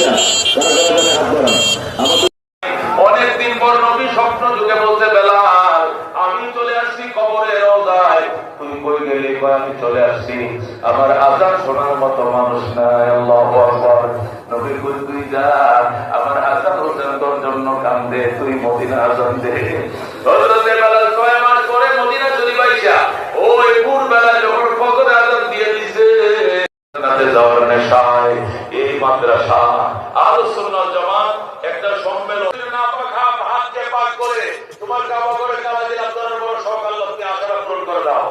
কিনা? অনেকদিন পর নবী স্বপ্ন যুগে বলতে বেলাল, আমি চলে আসছি কবরে রওজায়। তুই কই গেলি? আমি চলে আসছি, আমার আযান শোনার মতো মানুষ নাই। আল্লাহু আকবার। নবী কই তুই যা, আমার আযান হোসেন তোর জন্য কান্দে, তুই মদিনা আযান দে। হযরতে বেলাল 6 মাস পরে মদিনা শরীফ আইসা ওই ভোরবেলা যখন ফজর আযান দিয়ে দিছে, যাওয়ার নেশায় এই মাদ্রাসা আহলুস সুন্নাহ ওয়াল জামাত একটা সম্মেলন না হাতকে পাক করে তোমার কাবা করে কাবা দিন আপনার বড় শখ আল্লাহকে আশা পূরণ করে দাও।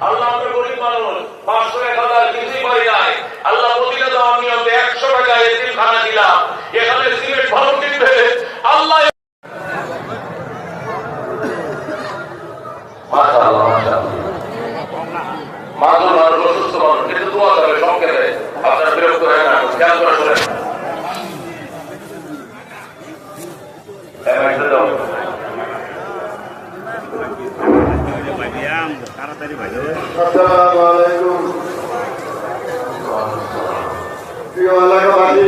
আল্লাহ আমরা গরিব মানুষ, 500 1000 কিছুই পাই নাই। আল্লাহ মদিনা যাওয়ার নিয়তে 100 টাকা এতিমখানা দিলাম, এখানে সিগারেট ভালো কিনবে আল্লাহ। মাশাআল্লাহ মাশাআল্লাহ। মাঝুর মানুষ, অসুস্থ মানুষ, কিন্তু দোয়া করবে সংক্ষেপে, আপনার বিরক্ত হয় না, খেয়াল করে শোনেন। আসসালামু আলাইকুম। প্রিয় এলাকাবাসী,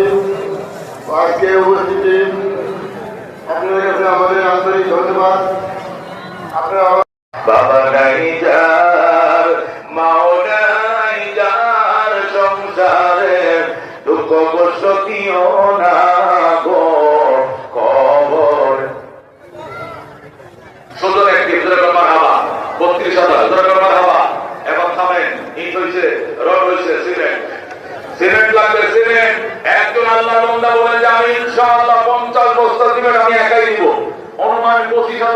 আজকে উপস্থিতি আপনাদের কাছে আমাদের আন্তরিক ধন্যবাদ। আপনারা বাবা নাই যার, মাও নাই যার, সংসারে দুঃখ কষ্ট দিও না গো কবর। সুন্দর একটি মারহাবা, 32,000 মারহাবা। এখন থামেন, ইট হয়েছে, রড হয়েছে, সিমেন্ট লাগবে, সিমেন্ট। একজন আল্লাহর বান্দা বলে যে আমি ইনশাআল্লাহ 50 বস্তা সিমেন্ট আমি একাই দিব, অনুমান 25,000